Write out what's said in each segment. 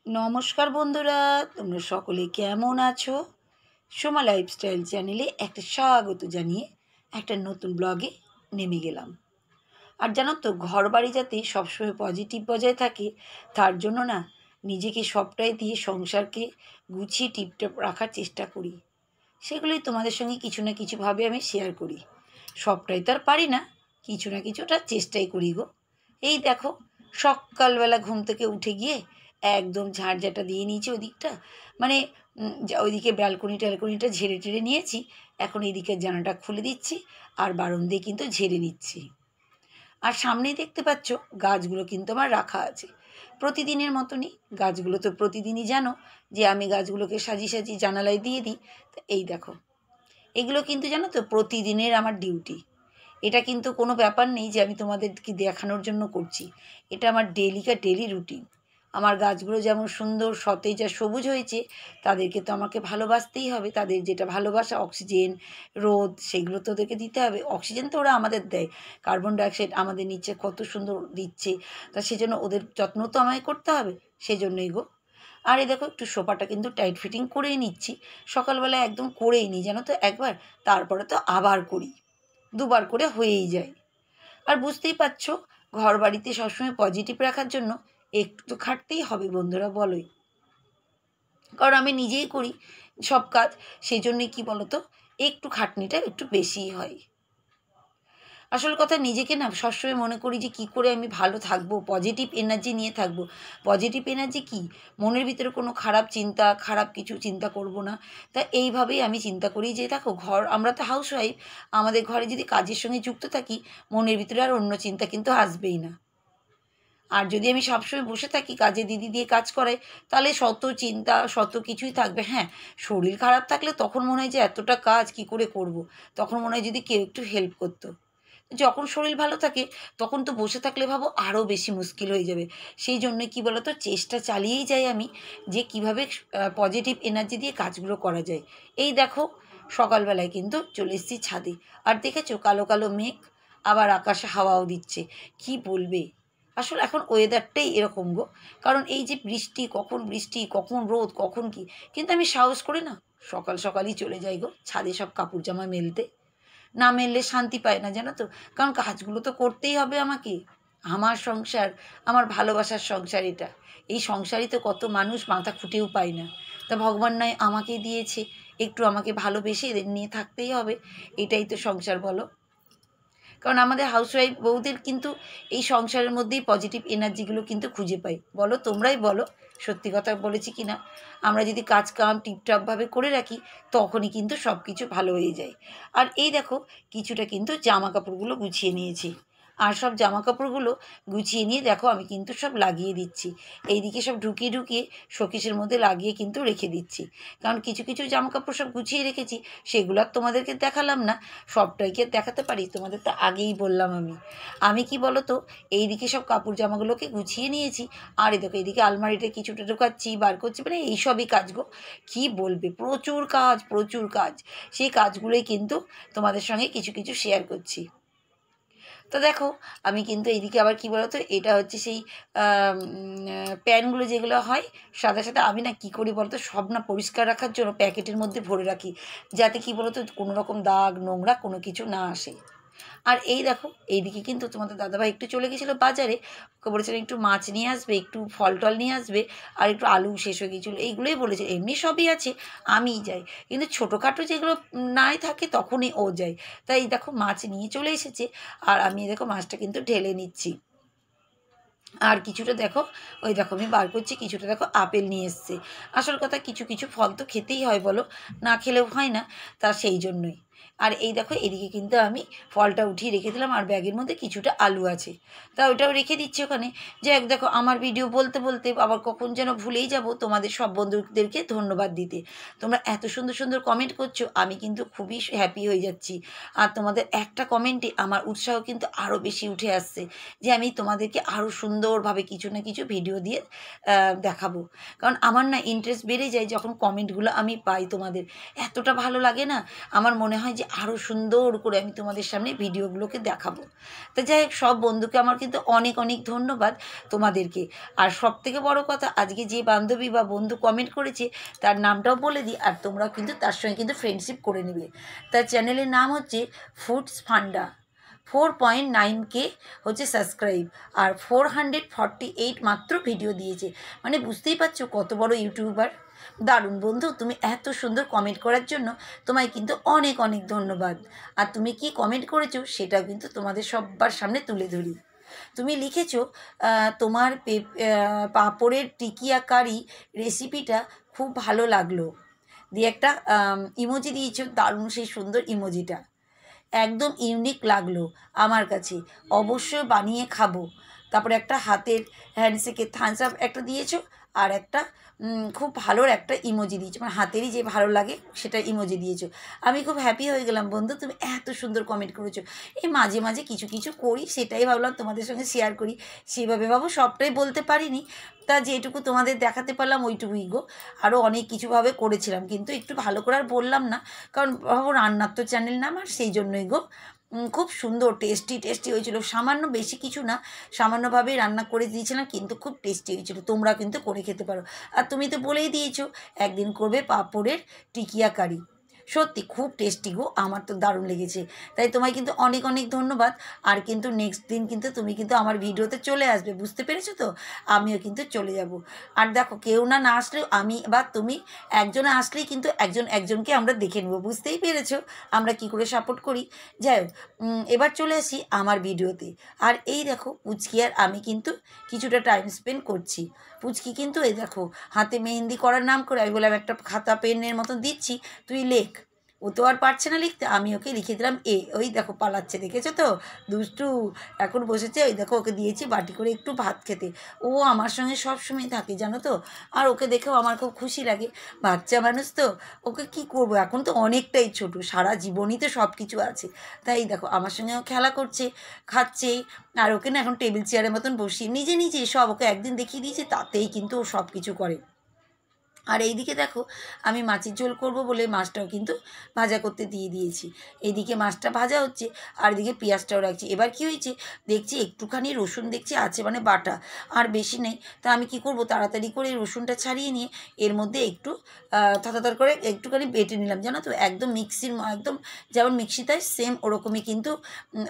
নমস্কার বন্ধুরা, তোমরা সকলে কেমন আছো? সোমা লাইফস্টাইল চ্যানেলে একটা স্বাগত জানিয়ে একটা নতুন ব্লগে নেমে গেলাম। আর জানো তো, ঘর বাড়ি যাতে সবসময় পজিটিভ বজায় থাকে, তার জন্য না নিজেকে সবটাই দিয়ে সংসারকে গুছিয়ে টিপটপ রাখার চেষ্টা করি। সেগুলোই তোমাদের সঙ্গে কিছু না কিছুভাবে আমি শেয়ার করি। সবটাই তো আর পারি না, কিছু না কিছুটা চেষ্টাই করি গো। এই দেখো, সকালবেলা ঘুম থেকে উঠে গিয়ে একদম ঝাড়ঝাঁটা দিয়ে নিয়েছি ওদিকটা, মানে ওইদিকে ব্যালকনি ট্যালকনিটা ঝেড়ে টেড়ে নিয়েছি। এখন এইদিকে জানাটা খুলে দিচ্ছি আর বারণ দিয়ে কিন্তু ঝেড়ে নিচ্ছি। আর সামনেই দেখতে পাচ্ছ গাছগুলো কিন্তু আমার রাখা আছে প্রতিদিনের মতনই। গাছগুলো তো প্রতিদিনই জানো যে আমি গাছগুলোকে সাজিয়ে সাজিয়ে জানালায় দিয়ে দিই। তো এই দেখো, এগুলো কিন্তু জানো তো প্রতিদিনের আমার ডিউটি। এটা কিন্তু কোনো ব্যাপার নেই যে আমি তোমাদেরকে দেখানোর জন্য করছি, এটা আমার ডেলি রুটিন। আমার গাছগুলো যেমন সুন্দর সতেজ আর সবুজ হয়েছে, তাদেরকে তো আমাকে ভালোবাসতেই হবে। তাদের যেটা ভালোবাসা, অক্সিজেন, রোদ, সেগুলো তো ওদেরকে দিতে হবে। অক্সিজেন তো ওরা আমাদের দেয়, কার্বন ডাইঅক্সাইড আমাদের নিচ্ছে, কত সুন্দর দিচ্ছে। তা সেজন্য ওদের যত্ন তো আমায় করতে হবে, সেজন্যই গো। আর এই দেখো, একটু সোফাটা কিন্তু টাইট ফিটিং করেই নিচ্ছি। সকালবেলা একদম করেই নিই জানো তো একবার, তারপরে তো আবার করি, দুবার করে হয়েই যায়। আর বুঝতেই পারছো, ঘর বাড়িতে সবসময় পজিটিভ রাখার জন্য একটু তো খাটতেই হবে বন্ধুরা, বলোই। কারণ আমি নিজেই করি সব কাজ, সেই জন্যই কি বলতো, একটু খাটনিটা একটু বেশিই হয়। আসল কথা, নিজেকে না সবসময় মনে করি যে কী করে আমি ভালো থাকবো, পজিটিভ এনার্জি নিয়ে থাকবো। পজিটিভ এনার্জি কি, মনের ভিতরে কোনো খারাপ চিন্তা, খারাপ কিছু চিন্তা করব না। তা এইভাবেই আমি চিন্তা করি যে দেখো, আমরা তো হাউসওয়াইফ, আমাদের ঘরে যদি কাজের সঙ্গে যুক্ত থাকি, মনের ভিতরে আর অন্য চিন্তা কিন্তু আসবেই না। আর যদি আমি সবসময় বসে থাকি, কাজে দিদি দিয়ে কাজ করাই, তাহলে শত চিন্তা, শত কিছুই থাকবে। হ্যাঁ, শরীর খারাপ থাকলে তখন মনে হয় যে এতটা কাজ কি করে করব। তখন মনে হয় যদি কেউ একটু হেল্প করতো। যখন শরীর ভালো থাকে তখন তো বসে থাকলে ভাবো আরও বেশি মুশকিল হয়ে যাবে। সেই জন্যে কী বলো তো, চেষ্টা চালিয়েই যাই আমি যে কীভাবে পজিটিভ এনার্জি দিয়ে কাজগুলো করা যায়। এই দেখো, সকালবেলায় কিন্তু চলে এসেছি ছাদে। আর দেখেছো, কালো কালো মেঘ, আবার আকাশে হাওয়াও দিচ্ছে। কি বলবে, আসলে এখন ওয়েদারটাই এরকম গো। কারণ এই যে বৃষ্টি কখন রোদ কখন কি, কিন্তু আমি সাহস করে না সকাল সকালই চলে যাই গো ছাদে সব কাপড় জামা মেলতে। না মেললে শান্তি পায় না জানো তো, কারণ কাজগুলো তো করতেই হবে আমাকে। আমার সংসার, আমার ভালোবাসার সংসার এটা। এই সংসারই তো কত মানুষ মাথা খুঁটেও পায় না। তা ভগবান নয় আমাকে দিয়েছে, একটু আমাকে ভালোবেসে এদের নিয়ে থাকতেই হবে। এটাই তো সংসার বলো। কারণ আমাদের হাউসওয়াইফ বউদের কিন্তু এই সংসারের মধ্যেই পজিটিভ এনার্জিগুলো কিন্তু খুঁজে পাই। বলো, তোমরাই বলো, সত্যি কথা বলেছি কি না? আমরা যদি কাজ কাম টিপটপভাবে করে রাখি, তখনই কিন্তু সব কিছু ভালো হয়ে যায়। আর এই দেখো, কিছুটা কিন্তু জামা কাপড়গুলো গুছিয়ে নিয়েছি। আর সব জামা কাপড়গুলো গুছিয়ে নিয়ে দেখো আমি কিন্তু সব লাগিয়ে দিচ্ছি। এইদিকে সব ঢুকিয়ে ঢুকিয়ে শোকেসের মধ্যে লাগিয়ে কিন্তু রেখে দিচ্ছি। কারণ কিছু কিছু জামা কাপড় সব গুছিয়ে রেখেছি, সেগুলো আর তোমাদেরকে দেখালাম না। সবটাইকে দেখাতে পারি, তোমাদের তো আগেই বললাম আমি কি বলো তো, এইদিকে সব কাপড় জামাগুলোকে গুছিয়ে নিয়েছি। আর এই দেখো, এইদিকে আলমারিতে কিছুটা ঢোকাচ্ছি, বার করছি, মানে এইসবই কাজ গো। কী বলবে, প্রচুর কাজ প্রচুর কাজ। সেই কাজগুলোই কিন্তু তোমাদের সঙ্গে কিছু কিছু শেয়ার করছি। তো দেখো, আমি কিন্তু এইদিকে আবার কি বলতো, এটা হচ্ছে সেই প্যানগুলো যেগুলো হয় সাদা সাদা, আমি না কী করি বলতো, সব না পরিষ্কার রাখার জন্য প্যাকেটের মধ্যে ভরে রাখি, যাতে কি বলতো কোনো রকম দাগ নোংরা কোনো কিছু না আসে। আর এই দেখো, এইদিকে কিন্তু তোমাদের দাদাভাই একটু চলে গেছিলো বাজারে। ওকে বলেছিলাম একটু মাছ নিয়ে আসবে, একটু ফল টল নিয়ে আসবে, আর একটু আলু শেষ হয়ে গিয়েছিলো, এইগুলোই বলেছে। এমনি সবই আছে, আমিই যাই, কিন্তু ছোটোখাটো যেগুলো নাই থাকে তখনই ও যায়। তাই দেখো, মাছ নিয়ে চলে এসেছে, আর আমি দেখো মাছটা কিন্তু ঢেলে নিচ্ছি। আর কিছুটা দেখো, ওই দেখো আমি বার করছি, কিছুটা দেখো আপেল নিয়ে এসছে। আসল কথা, কিছু কিছু ফল তো খেতেই হয় বলো, না খেলেও হয় না, তা সেই জন্যই। আর এই দেখো, এদিকে কিন্তু আমি ফলটা উঠিয়ে রেখে দিলাম, আর ব্যাগের মধ্যে কিছুটা আলু আছে, তা ওইটাও রেখে দিচ্ছি ওখানে। যাক দেখো, আমার ভিডিও বলতে বলতে আবার কখন যেন ভুলেই যাব তোমাদের সব বন্ধুদেরকে ধন্যবাদ দিতে। তোমরা এত সুন্দর সুন্দর কমেন্ট করছো, আমি কিন্তু খুবই হ্যাপি হয়ে যাচ্ছি। আর তোমাদের একটা কমেন্টে আমার উৎসাহ কিন্তু আরও বেশি উঠে আসছে, যে আমি তোমাদেরকে আরও সুন্দরভাবে কিছু না কিছু ভিডিও দিয়ে দেখাবো। কারণ আমার না ইন্টারেস্ট বেড়ে যায় যখন কমেন্টগুলো আমি পাই তোমাদের, এতটা ভালো লাগে না। আমার মনে হয় সময় যে আরও সুন্দর করে আমি তোমাদের সামনে ভিডিওগুলোকে দেখাবো। তা যাই হোক, সব বন্ধুকে আমার কিন্তু অনেক অনেক ধন্যবাদ তোমাদেরকে। আর সবথেকে বড় কথা, আজকে যে বান্ধবী বা বন্ধু কমেন্ট করেছে তার নামটাও বলে দিই, আর তোমরাও কিন্তু তার সঙ্গে কিন্তু ফ্রেন্ডশিপ করে নেবে। তার চ্যানেলের নাম হচ্ছে ফুডস ফান্ডা। 4.9K হচ্ছে সাবস্ক্রাইব, আর 448 মাত্র ভিডিও দিয়েছে। মানে বুঝতেই পারছো কত বড় ইউটিউবার। দারুণ বন্ধু, তুমি এত সুন্দর কমেন্ট করার জন্য তোমায় কিন্তু অনেক অনেক ধন্যবাদ। আর তুমি কি কমেন্ট করেছো সেটাও কিন্তু তোমাদের সবার সামনে তুলে ধরি। তুমি লিখেছো তোমার পাঁপড়ের টিকিয়া কারি রেসিপিটা খুব ভালো লাগলো, দিয়ে একটা ইমোজি দিয়েছো, দারুণ সেই সুন্দর ইমোজিটা, একদম ইউনিক লাগলো আমার কাছে, অবশ্যই বানিয়ে খাবো। তারপরে একটা হাতের হ্যান্ডশেকের থামস আপ একটা দিয়েছো, আর একটা খুব ভালোর একটা ইমোজি দিয়েছো, মানে হাতেরই যে ভালো লাগে সেটা ইমোজি দিয়েছো। আমি খুব হ্যাপি হয়ে গেলাম বন্ধু, তুমি এত সুন্দর কমেন্ট করেছো। এই মাঝে মাঝে কিছু কিছু করি, সেটাই ভাবলাম তোমাদের সঙ্গে শেয়ার করি। সেভাবে ভাবো সবটাই বলতে পারিনি, তা যেটুকু তোমাদের দেখাতে পারলাম ওইটুকুই গো। আরও অনেক কিছুভাবে করেছিলাম, কিন্তু একটু ভালো করে আর বললাম না, কারণ ভাবো রান্নার তো চ্যানেল না আমার, সেই জন্যই গো। খুব সুন্দর টেস্টি টেস্টি হয়েছিল, সামান্য বেশি কিছু না, সামান্যভাবেই রান্না করে দিয়েছিলাম, কিন্তু খুব টেস্টি হয়েছিল। তোমরা কিন্তু করে খেতে পারো। আর তুমি তো বলেই দিয়েছো একদিন করবে পাঁপড়ের টিকিয়া কারি, সত্যি খুব টেস্টি গো, আমার তো দারুণ লেগেছে। তাই তোমায় কিন্তু অনেক অনেক ধন্যবাদ। আর কিন্তু নেক্সট দিন কিন্তু তুমি কিন্তু আমার ভিডিওতে চলে আসবে, বুঝতে পেরেছো তো? আমিও কিন্তু চলে যাব। আর দেখো, কেউ না না আসলেও আমি বা তুমি একজনে আসলেই কিন্তু একজন একজনকে আমরা দেখে নেবো, বুঝতেই পেরেছো আমরা কি করে সাপোর্ট করি। যাই হোক, এবার চলে আসি আমার ভিডিওতে। আর এই দেখো, পুচকি আর আমি কিন্তু কিছুটা টাইম স্পেন্ড করছি। পুচকি কিন্তু এই দেখো হাতে মেহেন্দি করার নাম করে আমি বললাম একটা খাতা পেনের মতন দিচ্ছি, তুই লেখ। ও তো আর পারছে না লিখতে, আমি ওকে লিখে দিলাম এ। ওই দেখো পালাচ্ছে, দেখেছো তো দুষ্টু। এখন বসেছে, ওই দেখো ওকে দিয়েছি বাটি করে একটু ভাত খেতে। ও আমার সঙ্গে সব সময় থাকে জানো তো, আর ওকে দেখেও আমার খুব খুশি লাগে। বাচ্চা মানুষ তো, ওকে কি করব, এখন তো অনেকটাই ছোট, সারা জীবনই তো সব কিছু আছে। তাই দেখো আমার সঙ্গেও খেলা করছে, খাচ্ছে। আর ওকে না এখন টেবিল চেয়ারের মতন বসিয়ে নিজে নিজে সব, ওকে একদিন দেখিয়ে দিয়েছে, তাতেই কিন্তু ও সব কিছু করে। আর এইদিকে দেখো, আমি মাছের ঝোল করব বলে মাছটাও কিন্তু ভাজা করতে দিয়ে দিয়েছি। এইদিকে মাছটা ভাজা হচ্ছে, আর এদিকে পেঁয়াজটাও রাখছি। এবার কি হয়েছে দেখছি, একটুখানি রসুন দেখছি আছে, মানে বাটা, আর বেশি নেই। তা আমি কি করব, তাড়াতাড়ি করে রসুনটা ছাড়িয়ে নিয়ে এর মধ্যে একটু থাতাতার করে একটুখানি বেটে নিলাম, জানো তো, একদম মিক্সির একদম যেমন মিক্সিতে হয় সেম ওরকমই কিন্তু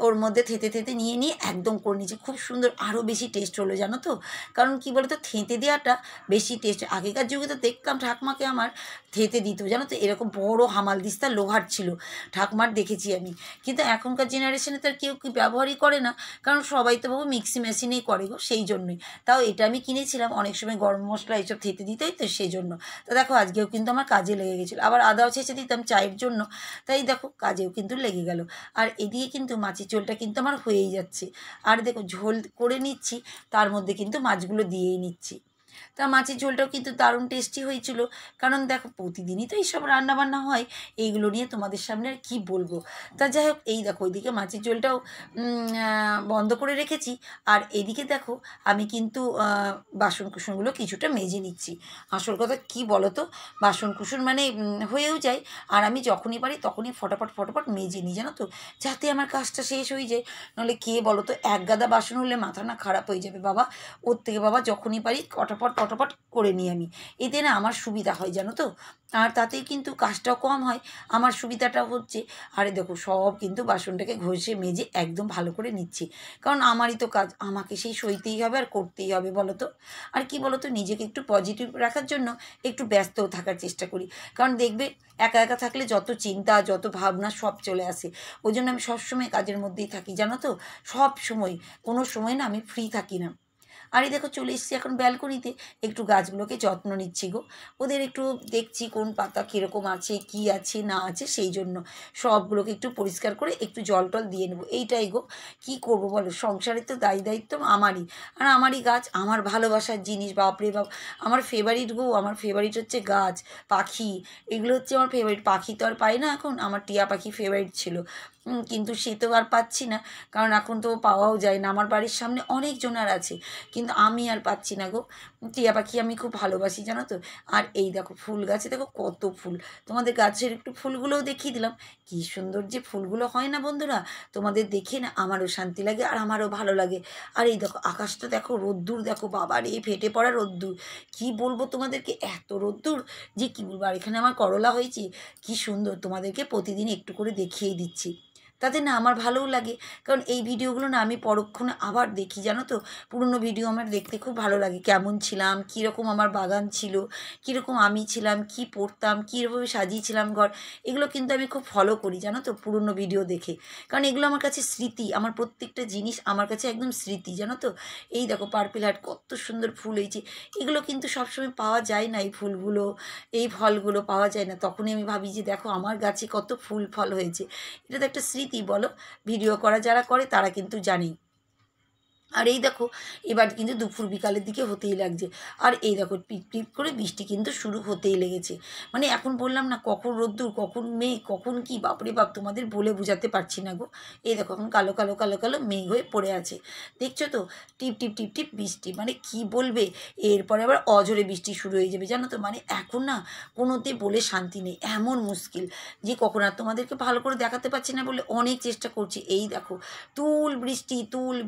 ওর মধ্যে থেতে থেতে নিয়ে নিয়ে একদম করে নিয়েছি। খুব সুন্দর, আরও বেশি টেস্ট হলো জানো তো, কারণ কি বলতো, থেঁতে দেওয়াটা বেশি টেস্ট। আগেকার যুগে তো দেখতাম ঠাকুমাকে আমার থেঁতে দিত, জানো তো, এরকম বড় হামালদিস্তা লোহার ছিল ঠাকুমার, দেখেছি আমি। কিন্তু এখনকার জেনারেশনে তো আর কেউ কি ব্যবহারই করে না, কারণ সবাই তো বাবু মিক্সি মেশিনেই করে গো, সেই জন্যই। তাও এটা আমি কিনেছিলাম, অনেক সময় গরম মশলা এইসব থেঁতে দিতেই তো, সেই জন্য। তো দেখো আজকেও কিন্তু আমার কাজে লেগে গেছিলো, আবার আদাও ছেঁচে দিতাম চায়ের জন্য, তাই দেখো কাজেও কিন্তু লেগে গেল। আর এদিকে কিন্তু মাছের ঝোলটা কিন্তু আমার হয়েই যাচ্ছে। আর দেখো ঝোল করে নিচ্ছি, তার মধ্যে কিন্তু মাছগুলো দিয়েই নিচ্ছি। তা মাছের ঝোলটাও কিন্তু দারুণ টেস্টি হয়েছিল, কারণ দেখো প্রতিদিনই তো এইসব রান্নাবান্না হয়, এইগুলো নিয়ে তোমাদের সামনে আর কী বলবো। তা যাই হোক, এই দেখো ওইদিকে মাছের ঝোলটাও বন্ধ করে রেখেছি। আর এদিকে দেখো আমি কিন্তু বাসন কুসনগুলো কিছুটা মেজে নিচ্ছি। আসল কথা কী বলো তো, বাসন কুসন মানে হয়েও যায়, আর আমি যখনই পারি তখনই ফটাফট ফটাফট মেজে নিই, জানো তো, যাতে আমার কাজটা শেষ হয়ে যায়। নাহলে কে বলো তো, এক গাদা বাসন হলে মাথা না খারাপ হয়ে যাবে বাবা। ওর থেকে বাবা যখনই পারি ফটাফট ফটাফট করে নিই আমি, এতে না আমার সুবিধা হয় জানো তো, আর তাতেই কিন্তু কাজটাও কম হয়, আমার সুবিধাটা হচ্ছে। আরে দেখো সব কিন্তু বাসনটাকে ঘষে মেজে একদম ভালো করে নিচ্ছি, কারণ আমারই তো কাজ, আমাকে সেই সইতেই হবে আর করতেই হবে বলো তো। আর কি বলো তো, নিজেকে একটু পজিটিভ রাখার জন্য একটু ব্যস্তও থাকার চেষ্টা করি, কারণ দেখবে একা একা থাকলে যত চিন্তা যত ভাবনা সব চলে আসে। ওই জন্য আমি সবসময় কাজের মধ্যেই থাকি জানো তো, সব সময়, কোনো সময় না আমি ফ্রি থাকি না। আর এই দেখো চলে এসেছি এখন ব্যালকনিতে, একটু গাছগুলোকে যত্ন নিচ্ছি গো, ওদের একটু দেখছি কোন পাতা কীরকম আছে, কি আছে না আছে, সেই জন্য সবগুলোকে একটু পরিষ্কার করে একটু জল টল দিয়ে নেবো, এইটাই গো। কি করবো বলো, সংসারের তো দায়িত্ব আমারই, আর আমারই গাছ, আমার ভালোবাসার জিনিস, বাপরে বাপ, আমার ফেভারিট গো, আমার ফেভারিট হচ্ছে গাছ, পাখি, এগুলো হচ্ছে আমার ফেভারিট। পাখি তো আর পাই না এখন, আমার টিয়া পাখি ফেভারিট ছিল, কিন্তু সে তো আর পাচ্ছি না, কারণ এখন তো পাওয়াও যায় না। আমার বাড়ির সামনে অনেকজনের আছে, কিন্তু আমি আর পাচ্ছি না গো। টিয়া পাখি আমি খুব ভালোবাসি জানো তো। আর এই দেখো ফুল গাছে দেখো কত ফুল, তোমাদের গাছের একটু ফুলগুলোও দেখিয়ে দিলাম। কি সুন্দর যে ফুলগুলো হয় না বন্ধুরা, তোমাদের দেখে না আমারও শান্তি লাগে আর আমারও ভালো লাগে। আর এই দেখো আকাশটা দেখো, রোদ্দুর দেখো, বাবার এই ফেটে পড়া রোদ্দুর, কি বলবো তোমাদেরকে, এত রোদ্দুর যে কী বলবো। আর এখানে আমার করলা হয়েছে, কি সুন্দর, তোমাদেরকে প্রতিদিন একটু করে দেখিয়েই দিচ্ছি। তাতে না আমার ভালোও লাগে, কারণ এই ভিডিওগুলো না আমি পরক্ষণে আবার দেখি জানো তো। পুরনো ভিডিও আমার দেখতে খুব ভালো লাগে, কেমন ছিলাম, কীরকম আমার বাগান ছিল, কীরকম আমি ছিলাম, কি পড়তাম, কীভাবে সাজিয়েছিলাম ঘর, এগুলো কিন্তু আমি খুব ফলো করি জানো তো পুরনো ভিডিও দেখে। কারণ এগুলো আমার কাছে স্মৃতি, আমার প্রত্যেকটা জিনিস আমার কাছে একদম স্মৃতি জানো তো। এই দেখো পার্পেল হার্ট কত সুন্দর ফুল হয়েছে, এগুলো কিন্তু সবসময় পাওয়া যায় না, এই ফুলগুলো এই ফলগুলো পাওয়া যায় না। তখনই আমি ভাবি যে দেখো আমার গাছে কত ফুল ফল হয়েছে, এটা তো একটা স্মৃতি বলো। ভিডিও করা যারা করে তারা কিন্তু জানেই। আর এই দেখো এবার কিন্তু দুপুর বিকালের দিকে হতেই লাগছে, আর এই দেখো টিপ টিপ করে বৃষ্টি কিন্তু শুরু হতেই লেগেছে। মানে এখন বললাম না কখন রোদ্দুর কখন মেঘ কখন কি, বাপরে বাপ তোমাদের বলে বোঝাতে পারছি না গো। এই দেখো এখন কালো কালো কালো কালো মেঘ হয়ে পড়ে আছে, দেখছো তো, টিপ টিপ টিপ টিপ বৃষ্টি, মানে কি বলবে। এরপরে আবার অঝরে বৃষ্টি শুরু হয়ে যাবে জানো তো। মানে এখন না কোনোতে বলে শান্তি নেই, এমন মুশকিল যে কখন। আর তোমাদেরকে ভালো করে দেখাতে পারছি না বলে অনেক চেষ্টা করছি। এই দেখো তুল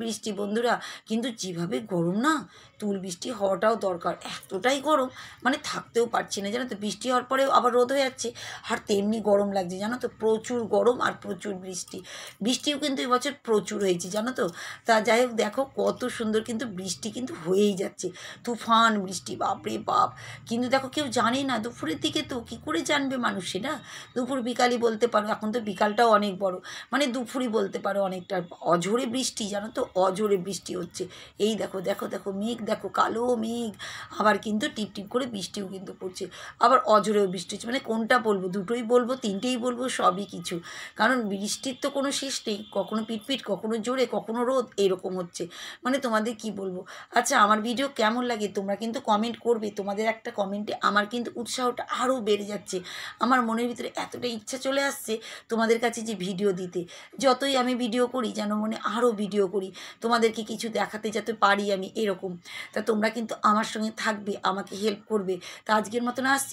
বৃষ্টি বন্ধুরা, কিন্তু যেভাবে গরম না, তুল বৃষ্টি হওয়াটাও দরকার, এতটাই গরম মানে থাকতেও পারছি না জানো তো। বৃষ্টি হওয়ার পরেও আবার রোদ হয়ে যাচ্ছে, আর তেমনি গরম লাগছে জানো তো। প্রচুর গরম আর প্রচুর বৃষ্টিও কিন্তু এবছর প্রচুর হয়েছে জানো তো। তা যাই হোক দেখো কত সুন্দর কিন্তু বৃষ্টি কিন্তু হয়েই যাচ্ছে, তুফান বৃষ্টি, বাপরে বাপ। কিন্তু দেখো কেউ জানে না দুপুরের দিকে, তো কী করে জানবে মানুষ সেটা। দুপুর বিকালই বলতে পারো, এখন তো বিকালটাও অনেক বড়, মানে দুপুরই বলতে পারো অনেকটা। অঝোরে বৃষ্টি জানো তো, অঝোরে বৃষ্টি হচ্ছে। এই দেখো দেখো দেখো মেঘ দেখো, কালো মেঘ, আবার কিন্তু টিপ টিপ করে বৃষ্টিও কিন্তু পড়ছে, আবার অঝোরেও বৃষ্টি হচ্ছে। মানে কোনটা বলবো, দুটোই বলবো, তিনটেই বলবো, সবই কিছু। কারণ বৃষ্টির তো কোনো শেষ নেই, কখনো পিটপিট, কখনো জোরে, কখনো রোদ, এরকম হচ্ছে। মানে তোমাদের কি বলবো। আচ্ছা আমার ভিডিও কেমন লাগে তোমরা কিন্তু কমেন্ট করবে, তোমাদের একটা কমেন্টে আমার কিন্তু উৎসাহটা আরও বেড়ে যাচ্ছে। আমার মনের ভিতরে এতটা ইচ্ছা চলে আসছে তোমাদের কাছে যে ভিডিও দিতে, যতই আমি ভিডিও করি যেন মনে আরও ভিডিও করি, তোমাদেরকে কিছু দেখাতে যাতে পারি আমি, এরকম। তা তোমরা কিন্তু আমার সঙ্গে থাকবে, আমাকে হেল্প করবে। তা আজকের মতন আসছি।